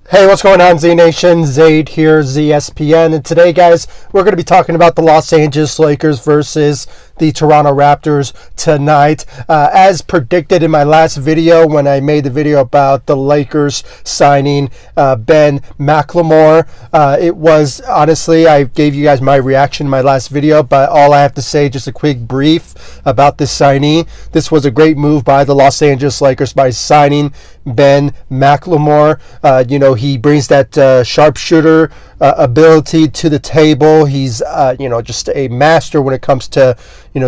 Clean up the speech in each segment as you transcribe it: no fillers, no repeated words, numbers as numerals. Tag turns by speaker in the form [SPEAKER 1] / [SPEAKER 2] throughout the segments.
[SPEAKER 1] Hey, what's going on, Z Nation? Zaid here, ZSPN, and today, guys, we're going to be talking about the Los Angeles Lakers versus the Toronto Raptors tonight. As predicted in my last video, when I made the video about the Lakers signing Ben McLemore, it was, honestly, I gave you guys my reaction in my last video, but all I have to say, just a quick brief about this signing. This was a great move by the Los Angeles Lakers by signing Ben McLemore. He brings that sharpshooter ability to the table. He's, just a master when it comes to,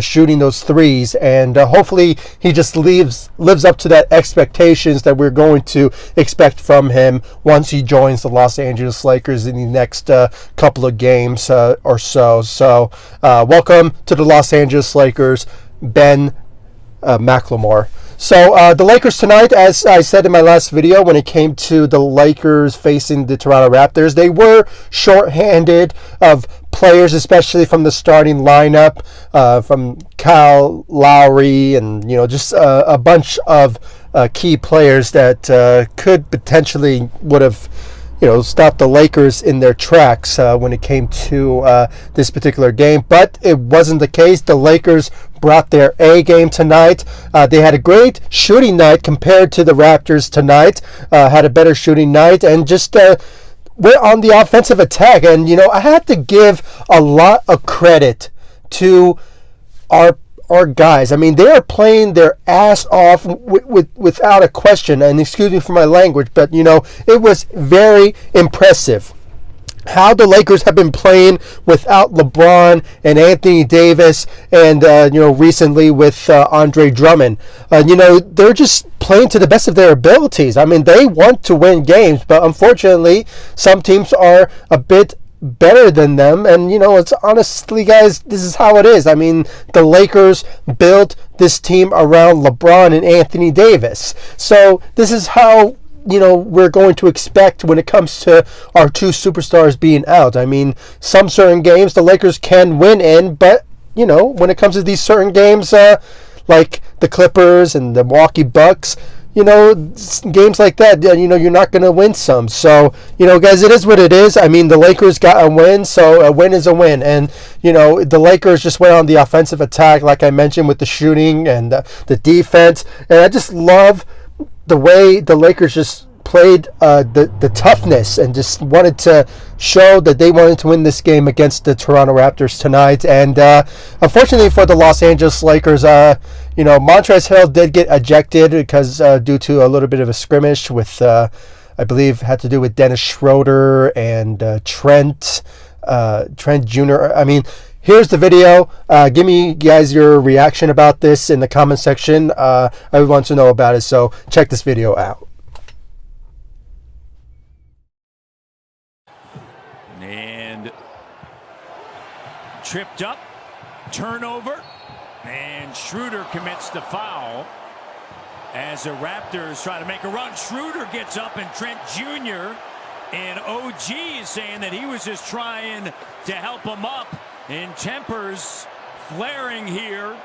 [SPEAKER 1] shooting those threes. And hopefully he just lives up to that expectations that we're going to expect from him once he joins the Los Angeles Lakers in the next couple of games or so. So welcome to the Los Angeles Lakers, Ben McLemore. So the Lakers tonight, as I said in my last video, when it came to the Lakers facing the Toronto Raptors, they were shorthanded of players, especially from the starting lineup, from Kyle Lowry and, just a bunch of key players that could potentially would have stopped the Lakers in their tracks when it came to this particular game. But it wasn't the case. The Lakers brought their A game tonight. They had a great shooting night compared to the Raptors tonight. Had a better shooting night and just went on the offensive attack. And, I had to give a lot of credit to our guys. I mean, they are playing their ass off without a question. And excuse me for my language, but, it was very impressive how the Lakers have been playing without LeBron and Anthony Davis and, recently with Andre Drummond. They're just playing to the best of their abilities. I mean, they want to win games, but unfortunately, some teams are a bit better than them, and it's honestly, guys, this is how it is. I mean, the Lakers built this team around LeBron and Anthony Davis, so this is how we're going to expect when it comes to our two superstars being out. I mean, some certain games the Lakers can win in, but when it comes to these certain games, like the Clippers and the Milwaukee Bucks, games like that, you're not going to win some. So, guys, it is what it is. I mean, the Lakers got a win, so a win is a win. And, the Lakers just went on the offensive attack, like I mentioned, with the shooting and the defense. And I just love the way the Lakers just played the toughness and just wanted to show that they wanted to win this game against the Toronto Raptors tonight. And unfortunately for the Los Angeles Lakers, Montrezl Harrell did get ejected because due to a little bit of a skirmish with, I believe, had to do with Dennis Schroder and Trent Jr. I mean, here's the video. Give me, guys, your reaction about this in the comment section. I would want to know about it, so check this video out.
[SPEAKER 2] And tripped up, turnover, and Schröder commits the foul as the Raptors try to make a run. Schröder gets up, and Trent Jr. and OG is saying that he was just trying to help him up. And tempers flaring here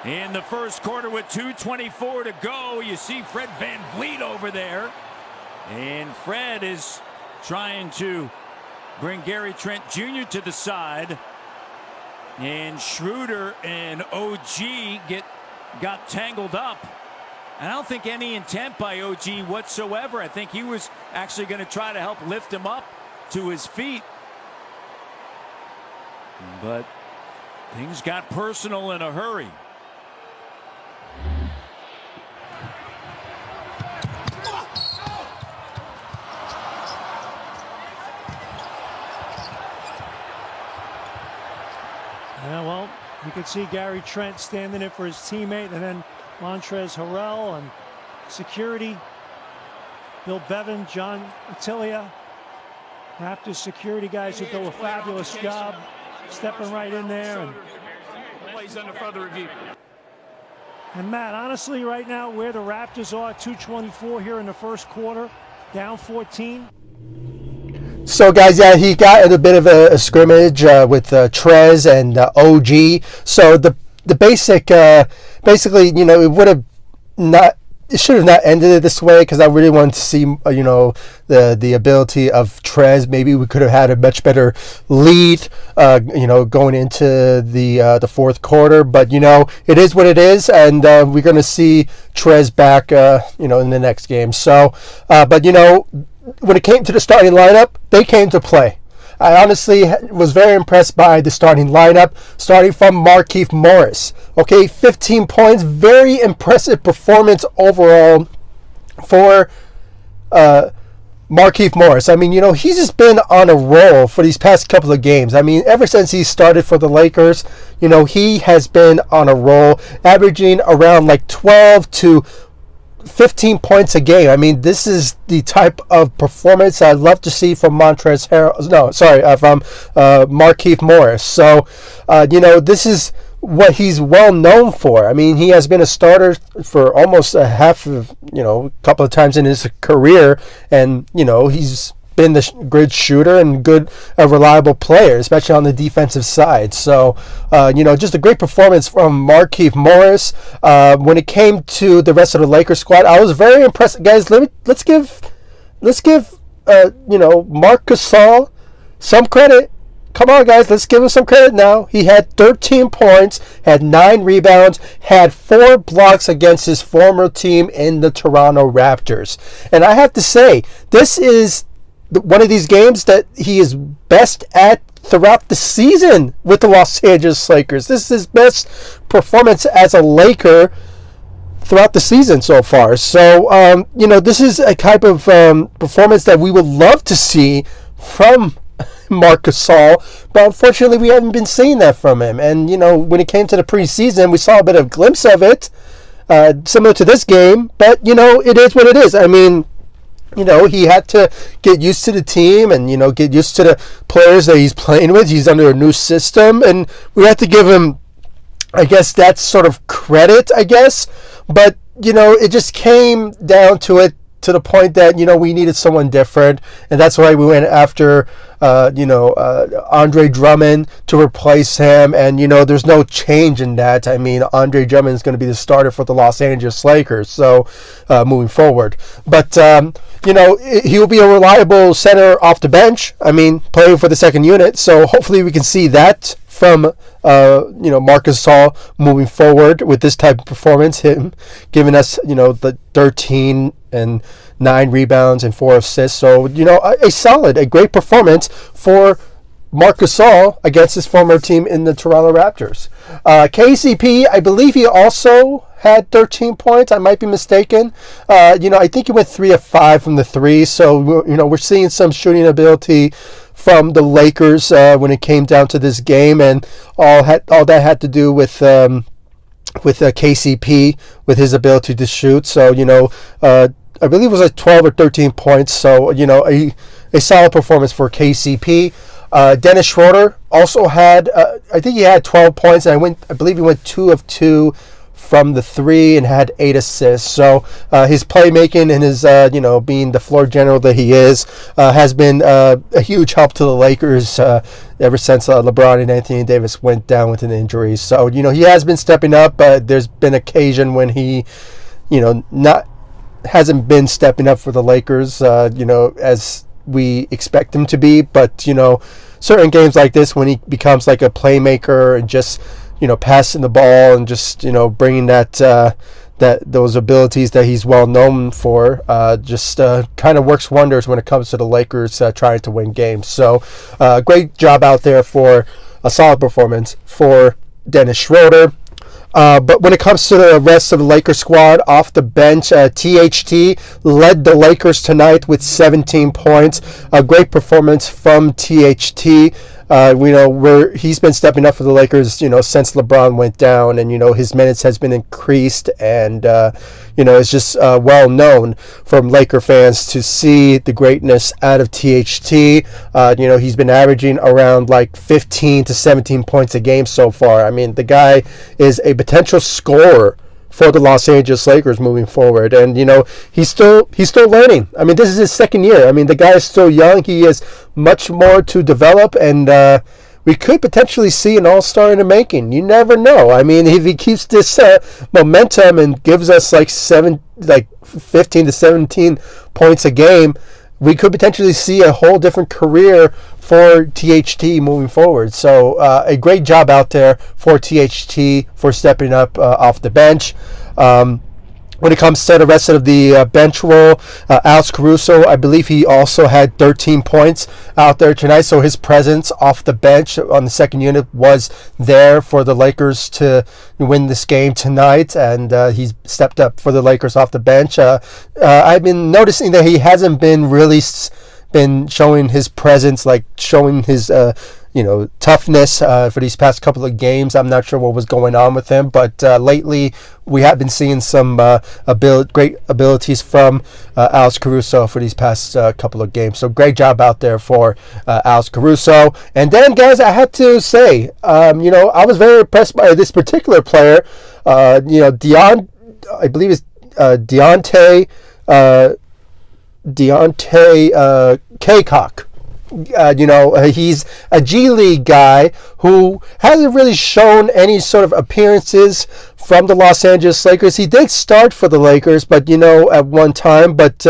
[SPEAKER 2] in the first quarter with 2:24 to go. You see Fred VanVleet over there, and Fred is trying to bring Gary Trent Jr. to the side, and Schröder and OG got tangled up. And I don't think any intent by OG whatsoever. I think he was actually going to try to help lift him up to his feet. But things got personal in a hurry.
[SPEAKER 3] Yeah, well, you could see Gary Trent standing in for his teammate, and then Montrezl Harrell and security. Bill Bevan, John Attilia, Raptors security guys who do a fabulous job stepping right in there. And
[SPEAKER 4] plays under further review.
[SPEAKER 3] And Matt, honestly, right now, where the Raptors are, 2:24 here in the first quarter, down 14.
[SPEAKER 1] So, guys, yeah, he got in a bit of a scrimmage with Trez and OG. So the basic, basically, it would have not it should have not ended it this way, because I really wanted to see, the ability of Trez. Maybe we could have had a much better lead, going into the fourth quarter. But, it is what it is, and we're going to see Trez back, in the next game. So, but, when it came to the starting lineup, they came to play. I honestly was very impressed by the starting lineup, starting from Markieff Morris. Okay, 15 points, very impressive performance overall for Markieff Morris. I mean, he's just been on a roll for these past couple of games. I mean, ever since he started for the Lakers, he has been on a roll, averaging around like 12 to 15 points a game. I mean, this is the type of performance I'd love to see from Montrezl Harrell. From Markieff Morris. So, this is what he's well known for. I mean, he has been a starter for almost a couple of times in his career, and he's been the good shooter and good reliable player, especially on the defensive side. So, just a great performance from Markieff Morris. When it came to the rest of the Lakers squad, I was very impressed. Guys, let's give Marc Gasol some credit. Come on, guys, let's give him some credit now. He had 13 points, had 9 rebounds, had 4 blocks against his former team in the Toronto Raptors. And I have to say, this is one of these games that he is best at throughout the season with the Los Angeles Lakers. This is his best performance as a Laker throughout the season so far. So, this is a type of performance that we would love to see from Marc Gasol, but unfortunately we haven't been seeing that from him. And, when it came to the preseason, we saw a bit of glimpse of it, similar to this game, but, it is what it is. I mean, he had to get used to the team and, get used to the players that he's playing with. He's under a new system, and we have to give him, I guess, that sort of credit, I guess. But, it just came down to it, to the point that, we needed someone different. And that's why we went after, Andre Drummond to replace him. And, there's no change in that. I mean, Andre Drummond is going to be the starter for the Los Angeles Lakers. So, moving forward. But, he'll be a reliable center off the bench. I mean, playing for the second unit. So, hopefully we can see that from Marc Gasol moving forward with this type of performance, him giving us the 13 and 9 rebounds and 4 assists. So a great performance for Marc Gasol against his former team in the Toronto Raptors. KCP, I believe he also had 13 points. I might be mistaken. I think he went 3 of 5 from the 3. So we're seeing some shooting ability from the Lakers when it came down to this game, and all that had to do with KCP, with his ability to shoot. So I believe it was like 12 or 13 points. So a solid performance for KCP. Dennis Schroder also had I think he had 12 points, and I believe he went 2 of 2 from the 3 and had 8 assists. So his playmaking and his being the floor general that he is has been a huge help to the Lakers ever since LeBron and Anthony Davis went down with an injury. So he has been stepping up, but there's been occasion when he hasn't been stepping up for the Lakers as we expect him to be. But certain games like this, when he becomes like a playmaker and just passing the ball and just bringing those abilities that he's well known for, just kind of works wonders when it comes to the Lakers trying to win games. So great job out there for a solid performance for Dennis Schroder. But when it comes to the rest of the Lakers squad off the bench, THT led the Lakers tonight with 17 points. A great performance from THT. He's been stepping up for the Lakers, since LeBron went down, and his minutes has been increased, and it's just well known from Laker fans to see the greatness out of THT. He's been averaging around like 15 to 17 points a game so far. I mean, the guy is a potential scorer for the Los Angeles Lakers moving forward, and he's still learning. I mean, this is his second year. I mean, the guy is still young. He has much more to develop, and we could potentially see an all-star in the making. You never know. I mean, if he keeps this momentum and gives us like 15 to 17 points a game, we could potentially see a whole different career for THT moving forward. So a great job out there for THT for stepping up off the bench. When it comes to the rest of the bench roll, Alex Caruso, I believe he also had 13 points out there tonight. So his presence off the bench on the second unit was there for the Lakers to win this game tonight. And he stepped up for the Lakers off the bench. I've been noticing that he hasn't been really been showing his presence, like showing his toughness for these past couple of games. I'm not sure what was going on with him, but lately we have been seeing some great abilities from Alex Caruso for these past couple of games. So great job out there for Alex Caruso. And then, guys, I have to say, I was very impressed by this particular player. I believe it's Deontay Kaycock. He's a G League guy who hasn't really shown any sort of appearances from the Los Angeles Lakers. He did start for the Lakers, but at one time, but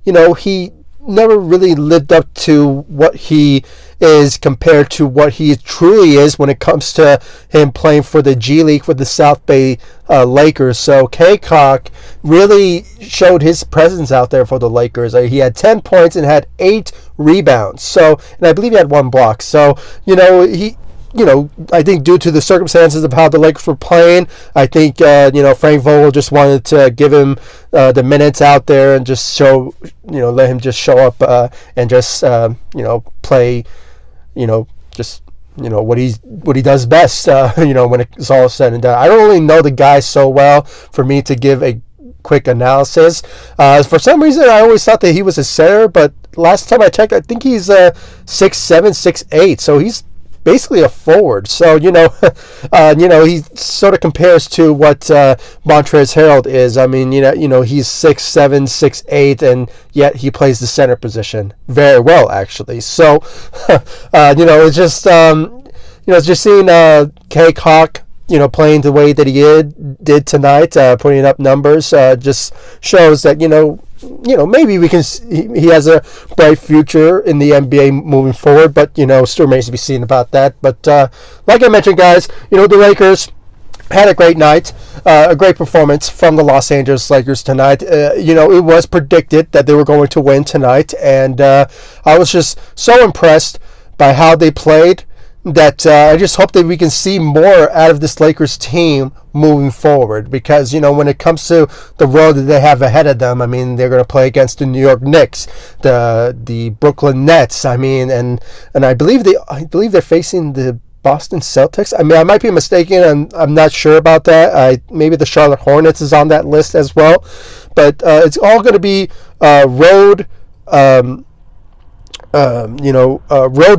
[SPEAKER 1] he never really lived up to what he is compared to what he truly is when it comes to him playing for the G League for the South Bay Lakers. So Kaycock really showed his presence out there for the Lakers. He had 10 points and had 8 rebounds. So, and I believe he had 1 block. So, I think due to the circumstances of how the Lakers were playing, I think, Frank Vogel just wanted to give him the minutes out there and just show, let him just show up and just, play, what he does best, when it's all said and done. I don't really know the guy so well for me to give a quick analysis. For some reason, I always thought that he was a center, but last time I checked, I think he's 6'7", 6'8", so he's basically a forward. So, he sort of compares to what Montrezl Harrell is. I mean, he's 6'7", 6'8", and yet he plays the center position very well, actually. So, it's just, just seeing Kaycock, playing the way that he did tonight, putting up numbers, just shows that, maybe we can. He has a bright future in the NBA moving forward, but still remains to be seen about that. But like I mentioned, guys, the Lakers had a great night, a great performance from the Los Angeles Lakers tonight. It was predicted that they were going to win tonight, and I was just so impressed by how they played that I just hope that we can see more out of this Lakers team moving forward, because when it comes to the road that they have ahead of them, I mean, they're going to play against the New York Knicks, the Brooklyn Nets, I mean, and I believe they're facing the Boston Celtics. I mean, I might be mistaken, I'm not sure about that. Maybe the Charlotte Hornets is on that list as well, but it's all going to be road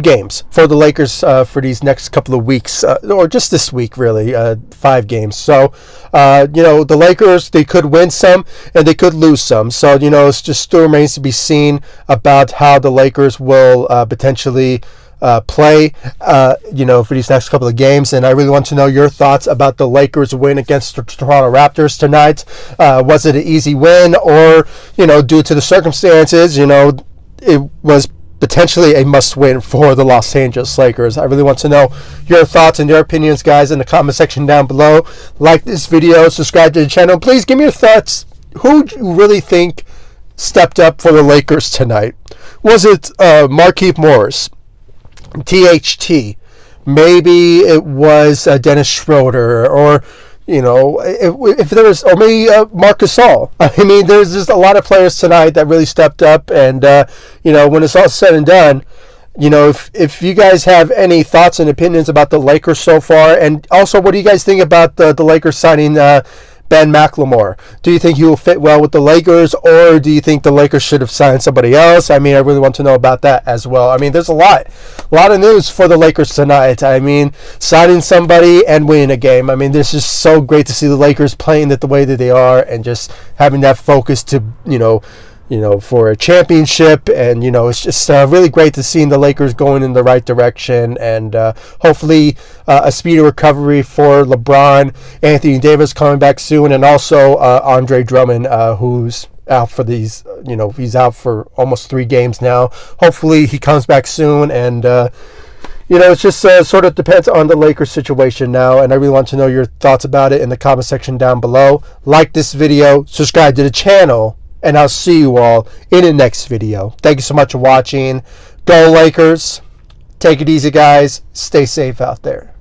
[SPEAKER 1] games for the Lakers for these next couple of weeks, or just this week, really, 5 games. So, the Lakers, they could win some and they could lose some. So, it's just still remains to be seen about how the Lakers will potentially play, for these next couple of games. And I really want to know your thoughts about the Lakers win against the Toronto Raptors tonight. Was it an easy win, or, due to the circumstances, it was potentially a must-win for the Los Angeles Lakers? I really want to know your thoughts and your opinions, guys, in the comment section down below. Like this video, subscribe to the channel. Please give me your thoughts. Who do you really think stepped up for the Lakers tonight? Was it Markieff Morris, THT? Maybe it was Dennis Schroder, or if there was, or maybe Marc Gasol. I mean, there's just a lot of players tonight that really stepped up, and when it's all said and done, if you guys have any thoughts and opinions about the Lakers so far, and also what do you guys think about the Lakers signing Ben McLemore? Do you think he will fit well with the Lakers, or do you think the Lakers should have signed somebody else? I mean, I really want to know about that as well. I mean, there's a lot of news for the Lakers tonight. I mean, signing somebody and winning a game. I mean, this is so great to see the Lakers playing it the way that they are, and just having that focus to, for a championship. And, it's just really great to see the Lakers going in the right direction. And hopefully a speedy recovery for LeBron, Anthony Davis coming back soon, and also Andre Drummond, who's out for these, he's out for almost 3 games now. Hopefully he comes back soon. And, it just sort of depends on the Lakers situation now, and I really want to know your thoughts about it in the comment section down below. Like this video, subscribe to the channel, and I'll see you all in the next video. Thank you so much for watching. Go Lakers. Take it easy, guys. Stay safe out there.